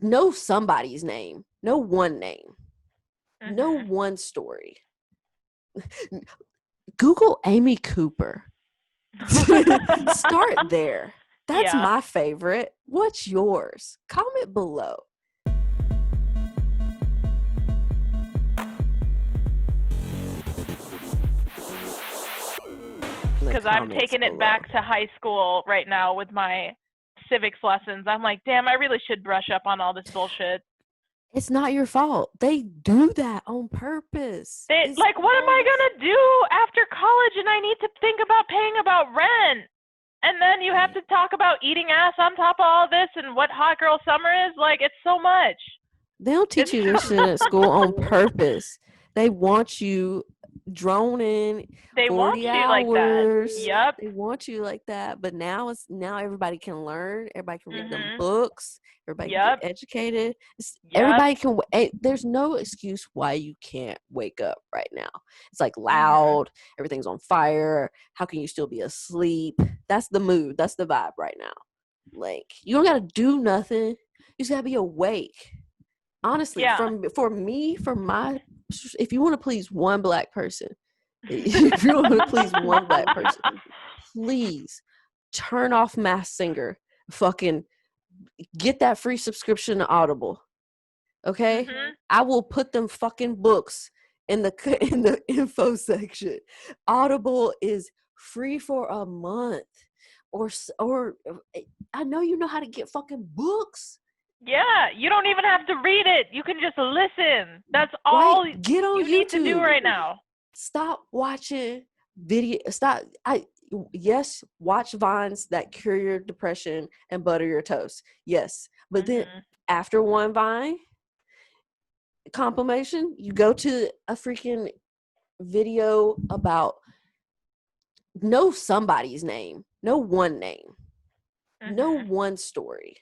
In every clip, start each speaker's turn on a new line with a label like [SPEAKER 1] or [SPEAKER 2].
[SPEAKER 1] know somebody's name. Know one name.
[SPEAKER 2] Mm-hmm.
[SPEAKER 1] Know one story. Google Amy Cooper. Start there. That's my favorite. What's yours? Comment below.
[SPEAKER 2] Because I'm taking it back to high school right now with my civics lessons. I'm like, damn, I really should brush up on all this bullshit.
[SPEAKER 1] It's not your fault. They do that on purpose.
[SPEAKER 2] What am I going to do after college and I need to think about paying about rent? And then you have to talk about eating ass on top of all this and what hot girl summer is. Like, it's so much.
[SPEAKER 1] They don't teach you this shit at school on purpose. They want you droning 40 hours.
[SPEAKER 2] Like that. Yep.
[SPEAKER 1] They want you like that. But now everybody can learn. Everybody can read them books. Everybody can get educated. Everybody can. There's no excuse why you can't wake up right now. It's like loud. Everything's on fire. How can you still be asleep? That's the mood. That's the vibe right now. Like, you don't got to do nothing. You just got to be awake. Honestly, if you want to please one black person, please turn off Masked Singer. Fucking get that free subscription to Audible. Okay? I will put them fucking books in the info section. Audible is free for a month. Or I know you know how to get fucking books.
[SPEAKER 2] Yeah, you don't even have to read it. You can just listen. That's all
[SPEAKER 1] get on
[SPEAKER 2] you
[SPEAKER 1] YouTube.
[SPEAKER 2] Need to do right now.
[SPEAKER 1] Stop watching video. Watch Vines that cure your depression and butter your toast. Yes, but then after one Vine compilation, you go to a freaking video about know somebody's name. Know one name. Know one story.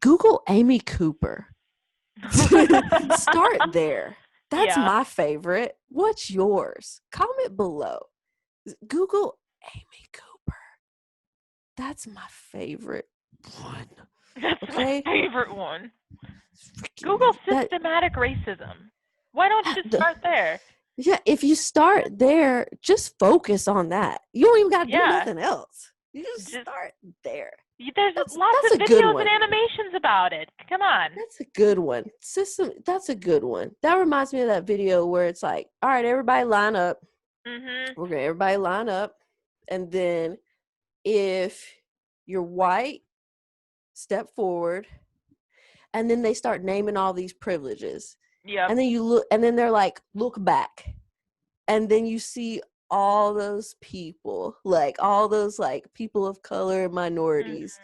[SPEAKER 1] Google Amy Cooper. Start there. That's my favorite. What's yours? Comment below. Google Amy Cooper. That's my favorite one.
[SPEAKER 2] That's my favorite one. Google systematic racism. Why don't you just start there?
[SPEAKER 1] Yeah, if you start there, just focus on that. You don't even got to do nothing else. You just start there.
[SPEAKER 2] There's lots of videos and animations about it. Come on.
[SPEAKER 1] That's a good one. That's a good one. That reminds me of that video where it's like, all right, everybody line up. We're going to everybody line up. And then if you're white, step forward. And then they start naming all these privileges. Yeah. And then you look, and then they're like, look back. And then you see all those people, like all those like people of color and minorities,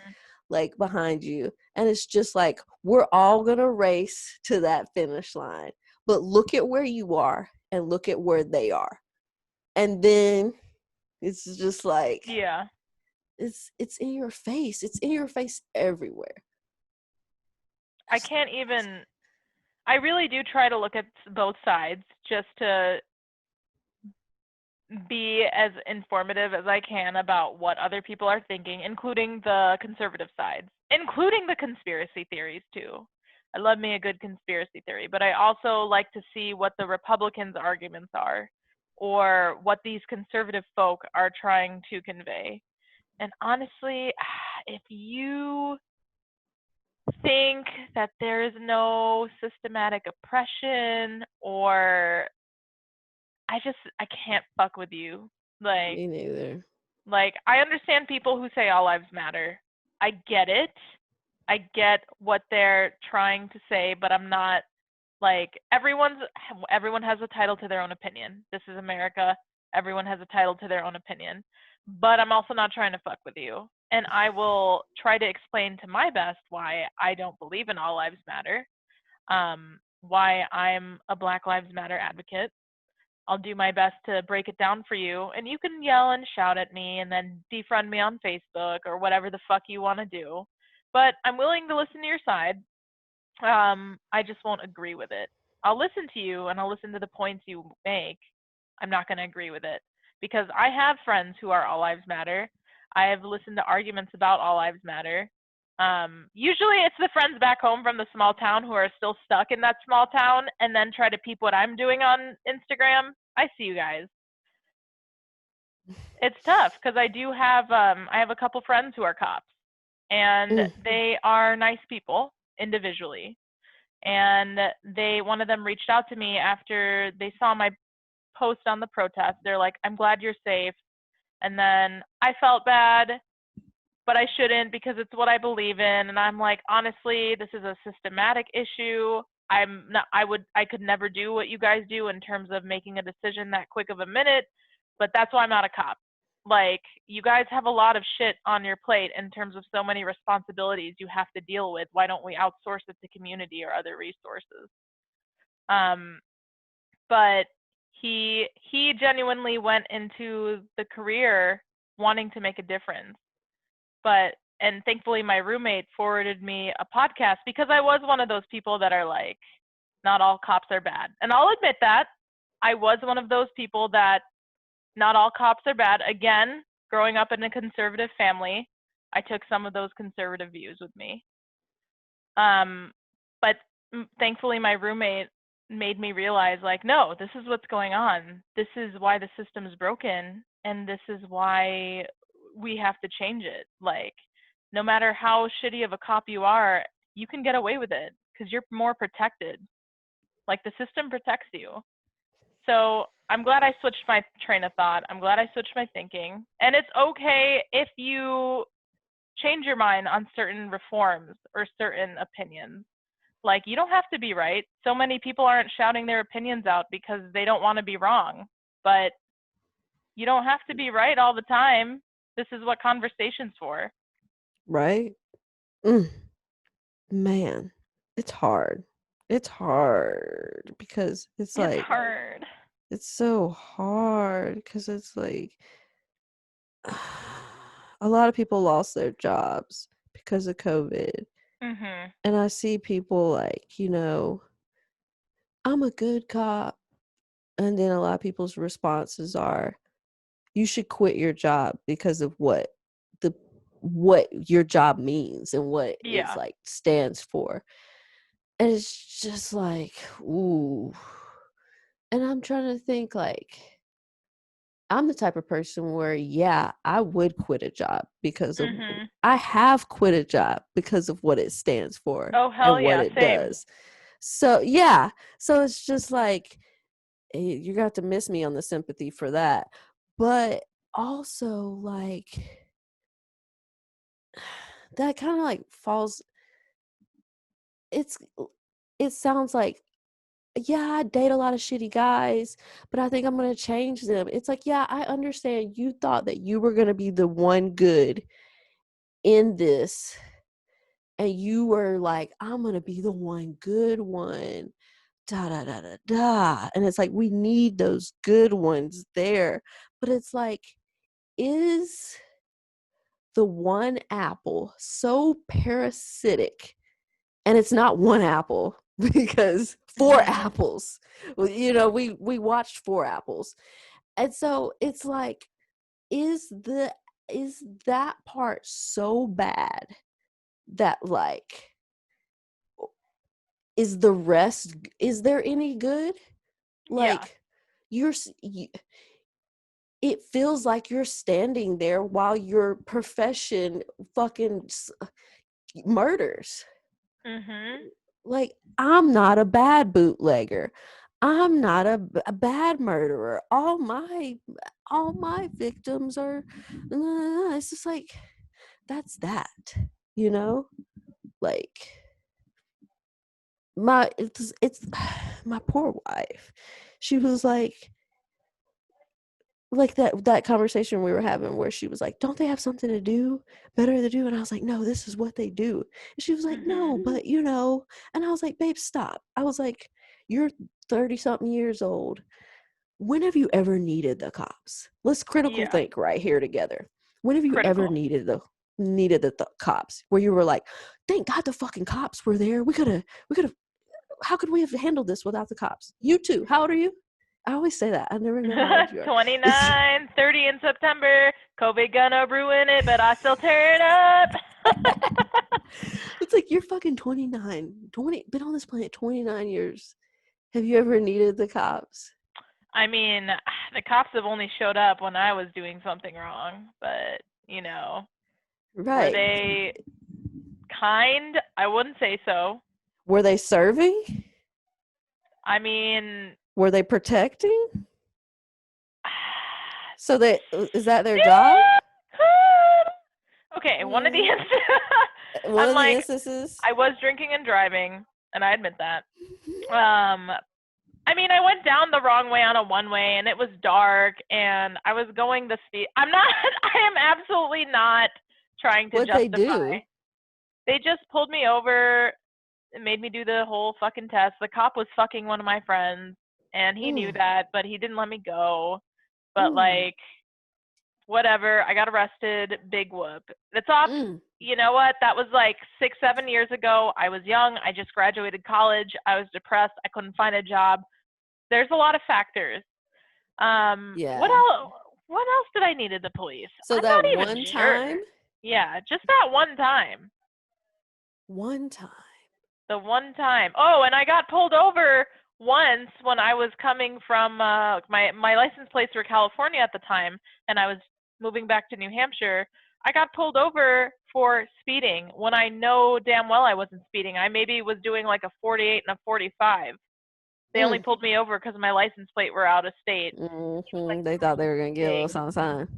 [SPEAKER 1] like behind you. And it's just like, we're all going to race to that finish line. But look at where you are and look at where they are. And then it's just like, it's in your face. It's in your face everywhere.
[SPEAKER 2] I really do try to look at both sides just to be as informative as I can about what other people are thinking, including the conservative sides, including the conspiracy theories too. I love me a good conspiracy theory, but I also like to see what the Republicans' arguments are or what these conservative folk are trying to convey. And honestly, if you think that there is no systematic oppression, or I can't fuck with you. Like,
[SPEAKER 1] me neither.
[SPEAKER 2] Like, I understand people who say all lives matter. I get it. I get what they're trying to say, but I'm not like, everyone has a title to their own opinion. This is America. Everyone has a title to their own opinion. But I'm also not trying to fuck with you. And I will try to explain to my best why I don't believe in all lives matter, why I'm a Black Lives Matter advocate. I'll do my best to break it down for you, and you can yell and shout at me and then defriend me on Facebook or whatever the fuck you want to do. But I'm willing to listen to your side. I just won't agree with it. I'll listen to you and I'll listen to the points you make. I'm not going to agree with it because I have friends who are all lives matter. I have listened to arguments about all lives matter. Usually it's the friends back home from the small town who are still stuck in that small town and then try to peep what I'm doing on Instagram. I see you guys. It's tough because I have a couple friends who are cops, and they are nice people individually. And one of them reached out to me after they saw my post on the protest. They're like, "I'm glad you're safe." And then I felt bad, but I shouldn't because it's what I believe in. And I'm like, honestly, this is a systematic issue. I could never do what you guys do in terms of making a decision that quick of a minute, but that's why I'm not a cop. Like, you guys have a lot of shit on your plate in terms of so many responsibilities you have to deal with. Why don't we outsource it to community or other resources? But he genuinely went into the career wanting to make a difference. And thankfully my roommate forwarded me a podcast because I was one of those people that are like, not all cops are bad. And I'll admit that I was one of those people that not all cops are bad. Again, growing up in a conservative family, I took some of those conservative views with me. But thankfully my roommate made me realize, like, no, this is what's going on. This is why the system is broken, and this is why we have to change it. Like, no matter how shitty of a cop you are, you can get away with it because you're more protected. Like, the system protects you. So I'm glad I switched my train of thought. I'm glad I switched my thinking. And it's okay if you change your mind on certain reforms or certain opinions. Like, you don't have to be right. So many people aren't shouting their opinions out because they don't want to be wrong. But you don't have to be right all the time. This is what conversation's for.
[SPEAKER 1] Right? Man, it's hard. It's hard because it's like,
[SPEAKER 2] hard.
[SPEAKER 1] It's so hard because it's like a lot of people lost their jobs because of COVID. And I see people like, I'm a good cop. And then a lot of people's responses are, you should quit your job because of what your job means and what it's like stands for. And it's just like, ooh. And I'm trying to think, like, I'm the type of person where, yeah, I would quit a job because of, I have quit a job because of what it stands for and what it does. So, yeah. So it's just like, you're going to have to miss me on the sympathy for that. But also, like, that kind of like falls, it sounds like, yeah, I date a lot of shitty guys, but I think I'm going to change them. It's like, yeah, I understand you thought that you were going to be the one good in this. And you were like, I'm going to be the one good one. Da, da, da, da, da. And it's like, we need those good ones there. But it's like, is the one apple so parasitic? And it's not one apple. Because 4 apples, we watched 4 apples. And so it's like, is that part so bad that, like, is the rest, is there any good? Like, it feels like you're standing there while your profession fucking murders. Like, I'm not a bad bootlegger. I'm not a bad murderer. All my victims are, it's just like, that's that, like, it's my poor wife. She was like that conversation we were having where she was like, don't they have something to do, better to do? And I was like, no, this is what they do. And she was like, no, but and I was like, babe, stop. I was like, you're 30 something years old. When have you ever needed the cops? Let's critical think right here together. When have you ever needed the cops where you were like, thank God the fucking cops were there. We could have, how could we have handled this without the cops? You too. How old are you? I always say that. I never know how old you are.
[SPEAKER 2] 29, 30 in September. COVID gonna ruin it, but I still tear it up.
[SPEAKER 1] It's like, you're fucking 29. Been on this planet 29 years. Have you ever needed the cops?
[SPEAKER 2] I mean, the cops have only showed up when I was doing something wrong, but, you know,
[SPEAKER 1] Right.
[SPEAKER 2] were they kind? I wouldn't say so.
[SPEAKER 1] Were they serving?
[SPEAKER 2] I mean,
[SPEAKER 1] were they protecting? So is that their job?
[SPEAKER 2] Okay, one of the
[SPEAKER 1] instances.
[SPEAKER 2] I was drinking and driving, and I admit that. I mean, I went down the wrong way on a one-way, and it was dark, and I was going the speed. I am absolutely not trying to
[SPEAKER 1] What'd
[SPEAKER 2] justify.
[SPEAKER 1] they do?
[SPEAKER 2] They just pulled me over and made me do the whole fucking test. The cop was fucking one of my friends, and he knew that, but he didn't let me go. But, like, whatever. I got arrested. Big whoop. That's off. You know what? That was like 6-7 years ago. I was young. I just graduated college. I was depressed. I couldn't find a job. There's a lot of factors.
[SPEAKER 1] Yeah.
[SPEAKER 2] What else did I need at the police?
[SPEAKER 1] So
[SPEAKER 2] I'm
[SPEAKER 1] that
[SPEAKER 2] not even
[SPEAKER 1] one
[SPEAKER 2] sure.
[SPEAKER 1] time?
[SPEAKER 2] Yeah, just that one time.
[SPEAKER 1] One time.
[SPEAKER 2] The one time. Oh, and I got pulled over once when I was coming from my license plates were California at the time, and I was moving back to New Hampshire. I got pulled over for speeding when I know damn well I wasn't speeding. I maybe was doing like a 48 and a 45. They only pulled me over because my license plate were out of state.
[SPEAKER 1] Like, they thought they were going to get a little something.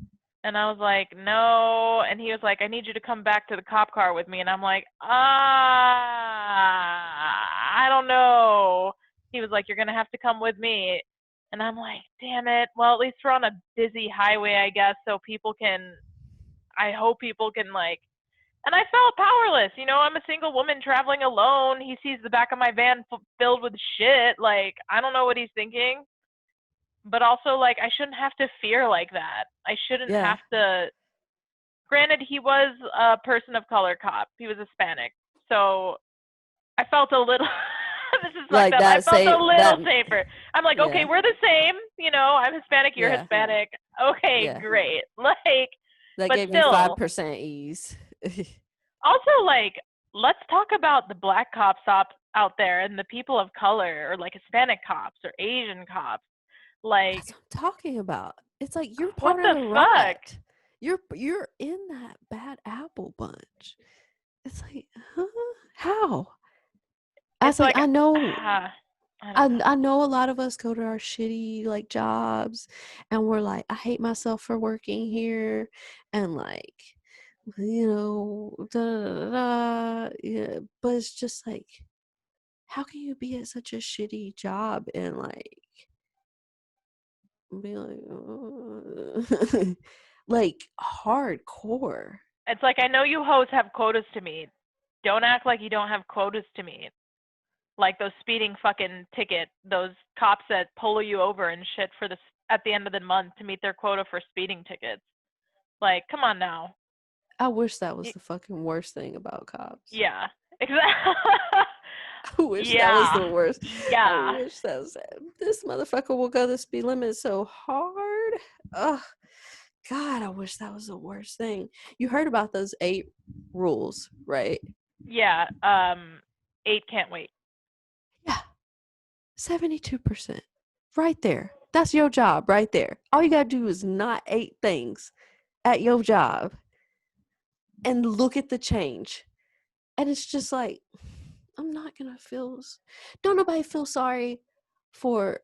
[SPEAKER 2] And I was like, no. And he was like, I need you to come back to the cop car with me. And I'm like, I don't know. He was like, you're going to have to come with me. And I'm like, damn it. Well, at least we're on a busy highway, I guess, so I hope people can, like, and I felt powerless. You know, I'm a single woman traveling alone. He sees the back of my van filled with shit. Like, I don't know what he's thinking. But also, like, I shouldn't have to fear like that. I shouldn't have to. Granted, he was a person of color cop. He was Hispanic. So I felt a little. This is like that. I felt a little safer. I'm like, okay, we're the same. You know, I'm Hispanic. You're Hispanic. Okay, great. Like,
[SPEAKER 1] that
[SPEAKER 2] but
[SPEAKER 1] gave
[SPEAKER 2] still,
[SPEAKER 1] me 5% ease.
[SPEAKER 2] Also, like, let's talk about the black cops out there and the people of color, or like Hispanic cops or Asian cops. Like,
[SPEAKER 1] that's what I'm talking about. It's like, you're part of the rot. You're in that bad apple bunch. It's like, huh? How?
[SPEAKER 2] It's like,
[SPEAKER 1] I know a lot of us go to our shitty, like, jobs, and we're like, I hate myself for working here, and, like, you know, yeah. But it's just like, how can you be at such a shitty job and, like, be like, like, hardcore?
[SPEAKER 2] It's like, I know you hoes have quotas to meet. Don't act like you don't have quotas to meet. Like those speeding fucking ticket, those cops that pull you over and shit for this at the end of the month to meet their quota for speeding tickets. Like, come on now.
[SPEAKER 1] I wish that was the fucking worst thing about cops.
[SPEAKER 2] Yeah, exactly.
[SPEAKER 1] I wish that was the worst.
[SPEAKER 2] Yeah.
[SPEAKER 1] I wish that was this motherfucker will go the speed limit so hard. Ugh. God, I wish that was the worst thing. You heard about those 8 rules, right?
[SPEAKER 2] Yeah. 8 can't wait.
[SPEAKER 1] Yeah. 72%. Right there. That's your job right there. All you gotta do is not 8 things at your job and look at the change. And it's just like, I'm not gonna don't nobody feel sorry for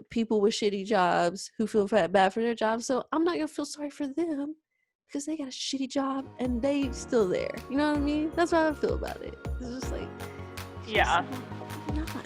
[SPEAKER 1] people with shitty jobs who feel bad for their jobs. So I'm not gonna feel sorry for them because they got a shitty job and they still there. You know what I mean? That's how I feel about it. It's just like,
[SPEAKER 2] yeah.
[SPEAKER 1] Not.